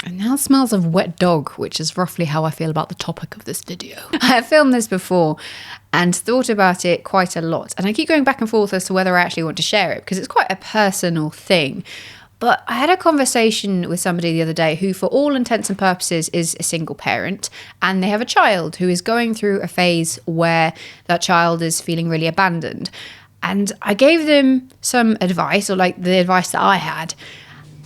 It now smells of wet dog, which is roughly how I feel about the topic of this video. I have filmed this before and thought about it quite a lot. And I keep going back and forth as to whether I actually want to share it because it's quite a personal thing. But I had a conversation with somebody the other day who, for all intents and purposes, is a single parent. And they have a child who is going through a phase where that child is feeling really abandoned. And I gave them some advice, or like the advice that I had.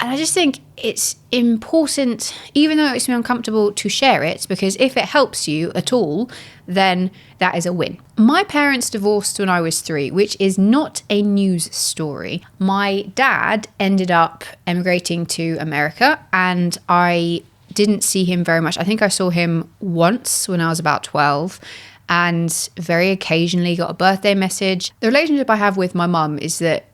And I just think it's important, even though it makes me uncomfortable, to share it, because if it helps you at all, then that is a win. My parents divorced when I was 3, which is not a news story. My dad ended up emigrating to America, and I didn't see him very much. I think I saw him once when I was about 12. And very occasionally got a birthday message. The relationship I have with my mum is that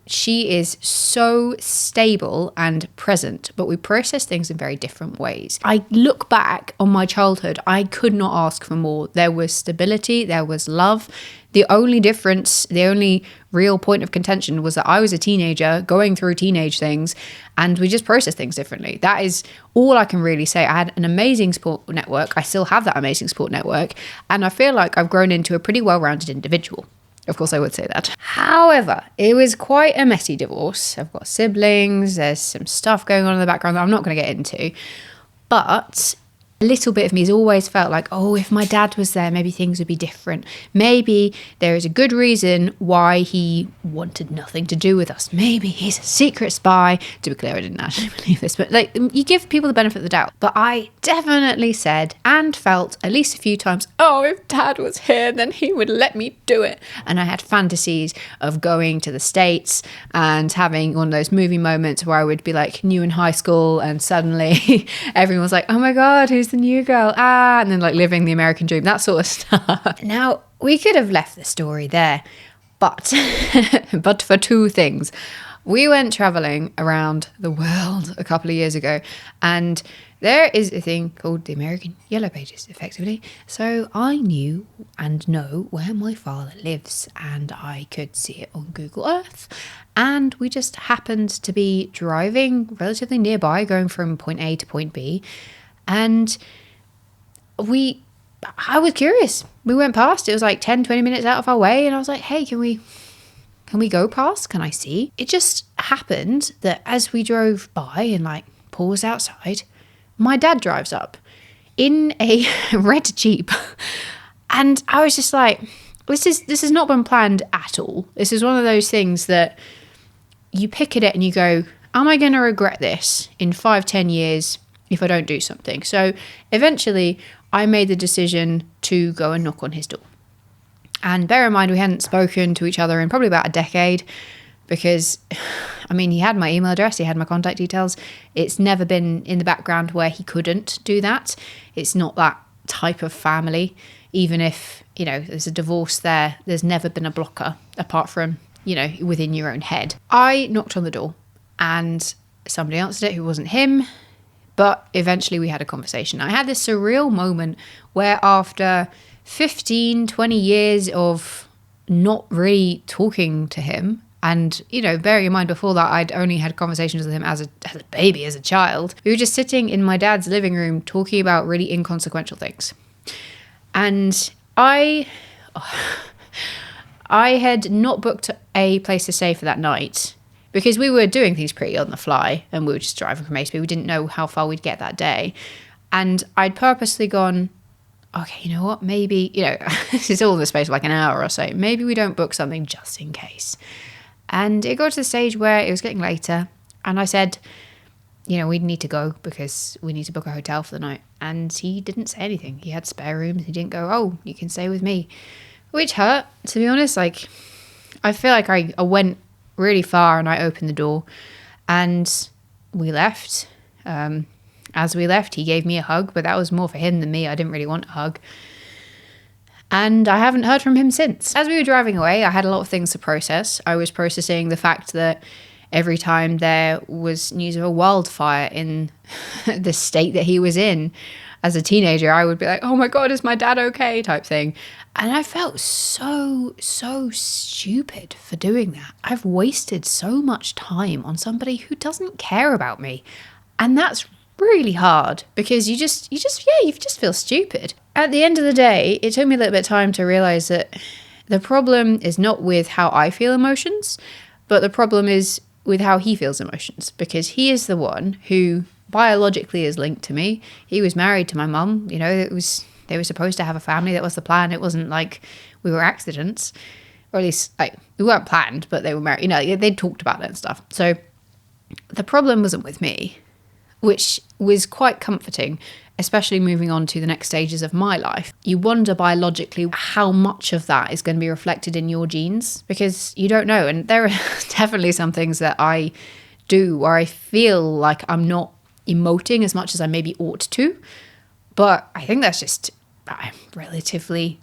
she is so stable and present, but we process things in very different ways. I look back on my childhood, I could not ask for more. There was stability, there was love. The only difference, the only real point of contention was that I was a teenager going through teenage things, and we just process things differently. That is all I can really say. I had an amazing support network. I still have that amazing support network, and I feel like I've grown into a pretty well-rounded individual. Of course, I would say that. However, it was quite a messy divorce. I've got siblings. There's some stuff going on in the background that I'm not going to get into. But a little bit of me has always felt like, oh, if my dad was there, maybe things would be different. Maybe there is a good reason why he wanted nothing to do with us. Maybe he's a secret spy. To be clear, I didn't actually believe this, but like, you give people the benefit of the doubt. But I definitely said and felt at least a few times, oh, if dad was here, then he would let me do it. And I had fantasies of going to the States and having one of those movie moments where I would be like new in high school and suddenly everyone was like, oh my God, who's the new girl? And then like living the American dream, that sort of stuff. Now, we could have left the story there, but for two things. We went traveling around the world a couple of years ago, and there is a thing called the American Yellow Pages, effectively. So I knew and know where my father lives, and I could see it on Google Earth. And we just happened to be driving relatively nearby, going from point A to point B. And I was curious. We went past. It was like 10, 20 minutes out of our way. And I was like, hey, can we go past? Can I see? It just happened that as we drove by and like paused outside, my dad drives up in a red Jeep. And I was just like, this has not been planned at all. This is one of those things that you pick at it and you go, am I going to regret this in 5-10 years if I don't do something? So eventually I made the decision to go and knock on his door. And bear in mind, we hadn't spoken to each other in probably about a decade because, I mean, he had my email address, he had my contact details. It's never been in the background where he couldn't do that. It's not that type of family. Even if, you know, there's a divorce there, there's never been a blocker apart from, you know, within your own head. I knocked on the door and somebody answered it who wasn't him. But eventually we had a conversation. I had this surreal moment where after 15, 20 years of not really talking to him, and, you know, bearing in mind before that, I'd only had conversations with him as a baby, as a child. We were just sitting in my dad's living room talking about really inconsequential things. And I had not booked a place to stay for that night, because we were doing things pretty on the fly and we were just driving from A to B. We didn't know how far we'd get that day. And I'd purposely gone, okay, you know what, maybe, you know, this is all in the space of like an hour or so. Maybe we don't book something just in case. And it got to the stage where it was getting later. And I said, you know, we need to go because we need to book a hotel for the night. And he didn't say anything. He had spare rooms. He didn't go, oh, you can stay with me. Which hurt, to be honest. Like, I feel like I went really far and I opened the door and we left. As we left, he gave me a hug, but that was more for him than me. I didn't really want a hug. And I haven't heard from him since. As we were driving away, I had a lot of things to process. I was processing the fact that every time there was news of a wildfire in the state that he was in, as a teenager, I would be like, oh my God, is my dad okay? Type thing. And I felt so stupid for doing that. I've wasted so much time on somebody who doesn't care about me. And that's really hard because you just feel stupid. At the end of the day, it took me a little bit of time to realize that the problem is not with how I feel emotions, but the problem is with how he feels emotions, because he is the one who biologically is linked to me. He was married to my mum, you know, they were supposed to have a family. That was the plan. It wasn't like we were accidents, or at least like we weren't planned, but they were married, you know, they'd talked about it and stuff. So the problem wasn't with me, which was quite comforting, especially moving on to the next stages of my life. You wonder biologically how much of that is going to be reflected in your genes, because you don't know. And there are definitely some things that I do where I feel like I'm not emoting as much as I maybe ought to. But I think that's just, I'm relatively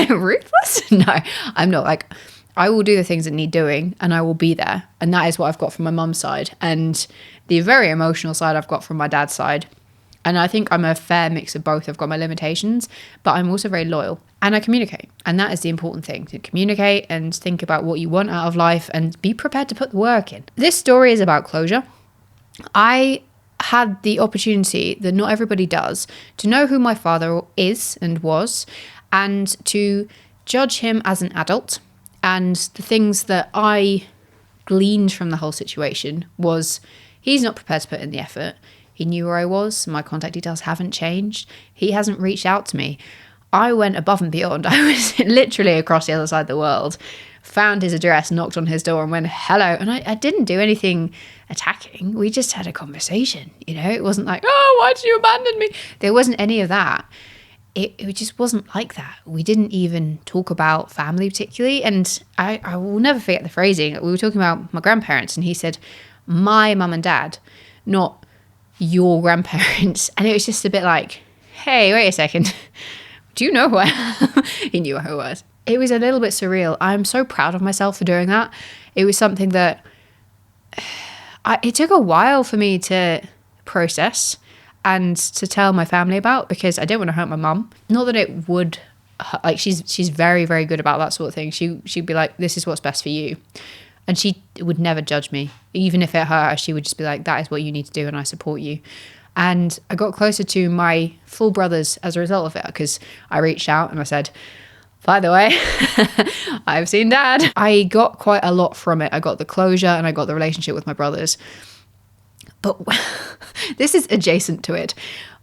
ruthless. No, I'm not. Like, I will do the things that need doing and I will be there. And that is what I've got from my mum's side. And the very emotional side I've got from my dad's side. And I think I'm a fair mix of both. I've got my limitations, but I'm also very loyal and I communicate. And that is the important thing, to communicate and think about what you want out of life and be prepared to put the work in. This story is about closure. I had the opportunity that not everybody does to know who my father is and was, and to judge him as an adult. And the things that I gleaned from the whole situation was he's not prepared to put in the effort. He knew where I was. My contact details haven't changed. He hasn't reached out to me. I went above and beyond. I was literally across the other side of the world, found his address, knocked on his door and went, hello. And I didn't do anything attacking. We just had a conversation. You know, it wasn't like, oh, why did you abandon me? There wasn't any of that. It just wasn't like that. We didn't even talk about family particularly. And I will never forget the phrasing. We were talking about my grandparents and he said, my mum and dad, not your grandparents. And it was just a bit like, hey, wait a second. Do you know who I am? He knew who I was. It was a little bit surreal. I'm so proud of myself for doing that. It was something that it took a while for me to process and to tell my family about, because I didn't want to hurt my mum. Not that it would, like, she's very, very good about that sort of thing. She'd be like, this is what's best for you. And she would never judge me. Even if it hurt her, she would just be like, that is what you need to do and I support you. And I got closer to my full brothers as a result of it, because I reached out and I said, by the way, I've seen Dad. I got quite a lot from it. I got the closure and I got the relationship with my brothers. But this is adjacent to it,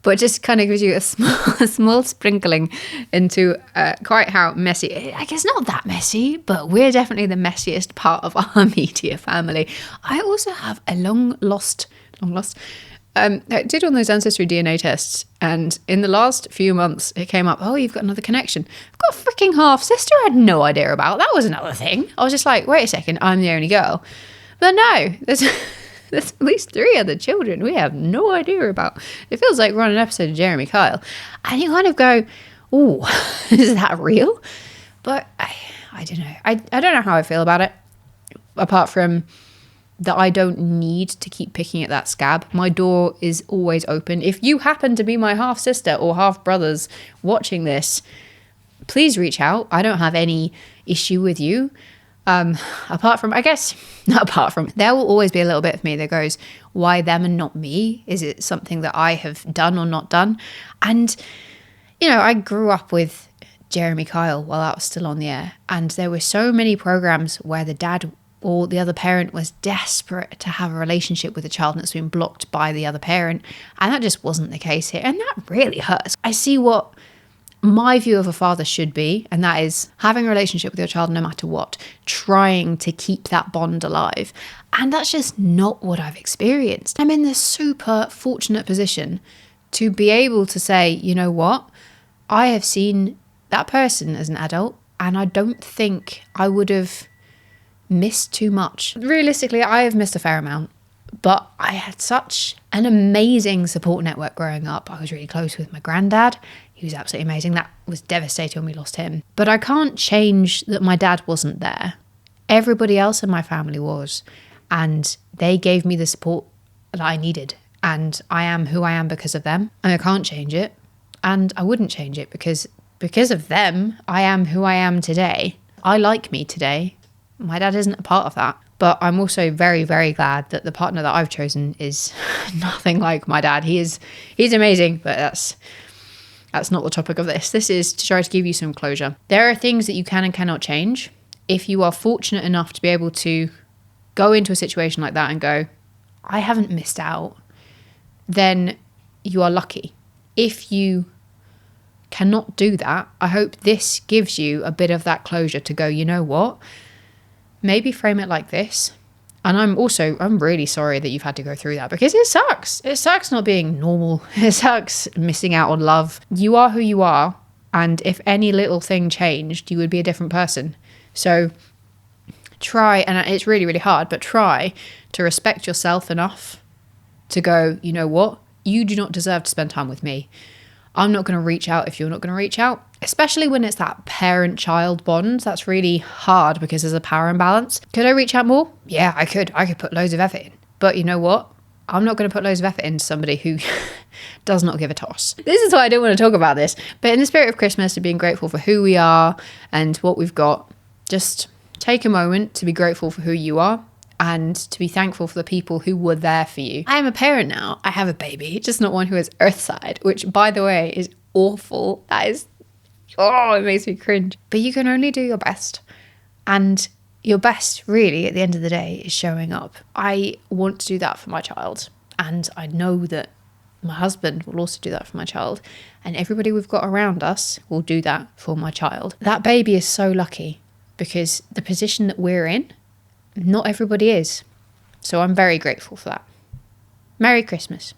but just kind of gives you a small sprinkling into quite how messy. I guess not that messy, but we're definitely the messiest part of our media family. I also have a long lost. I did one of those ancestry DNA tests, and in the last few months, it came up, oh, you've got another connection. I've got a freaking half sister I had no idea about. That was another thing. I was just like, wait a second, I'm the only girl. But no, there's at least 3 other children we have no idea about. It feels like we're on an episode of Jeremy Kyle. And you kind of go, oh, is that real? But I don't know. I don't know how I feel about it, apart from that I don't need to keep picking at that scab. My door is always open. If you happen to be my half sister or half brothers watching this, please reach out. I don't have any issue with you. Apart from, there will always be a little bit of me that goes, why them and not me? Is it something that I have done or not done? And, you know, I grew up with Jeremy Kyle while I was still on the air. And there were so many programs where the dad or the other parent was desperate to have a relationship with a child and it's been blocked by the other parent. And that just wasn't the case here. And that really hurts. I see what my view of a father should be, and that is having a relationship with your child no matter what, trying to keep that bond alive. And that's just not what I've experienced. I'm in this super fortunate position to be able to say, you know what, I have seen that person as an adult and I don't think I would have missed too much. Realistically, I have missed a fair amount, but I had such an amazing support network growing up. I was really close with my granddad. He was absolutely amazing. That was devastating when we lost him. But I can't change that my dad wasn't there. Everybody else in my family was. And they gave me the support that I needed. And I am who I am because of them. And I can't change it. And I wouldn't change it because of them, I am who I am today. I like me today. My dad isn't a part of that. But I'm also very, very glad that the partner that I've chosen is nothing like my dad. He's amazing, but that's not the topic of this. This is to try to give you some closure. There are things that you can and cannot change. If you are fortunate enough to be able to go into a situation like that and go, I haven't missed out, then you are lucky. If you cannot do that, I hope this gives you a bit of that closure to go, you know what? Maybe frame it like this. And I'm really sorry that you've had to go through that, because it sucks. It sucks not being normal. It sucks missing out on love. You are who you are. And if any little thing changed, you would be a different person. So try, and it's really, really hard, but try to respect yourself enough to go, you know what? You do not deserve to spend time with me. I'm not going to reach out if you're not going to reach out, especially when it's that parent-child bond. That's really hard because there's a power imbalance. Could I reach out more? Yeah, I could. I could put loads of effort in. But you know what? I'm not going to put loads of effort into somebody who does not give a toss. This is why I don't want to talk about this. But in the spirit of Christmas, and being grateful for who we are and what we've got, just take a moment to be grateful for who you are and to be thankful for the people who were there for you. I am a parent now. I have a baby, just not one who is earthside, which, by the way, is awful. That is, it makes me cringe. But you can only do your best. And your best, really, at the end of the day, is showing up. I want to do that for my child. And I know that my husband will also do that for my child. And everybody we've got around us will do that for my child. That baby is so lucky, because the position that we're in, not everybody is. So I'm very grateful for that. Merry Christmas.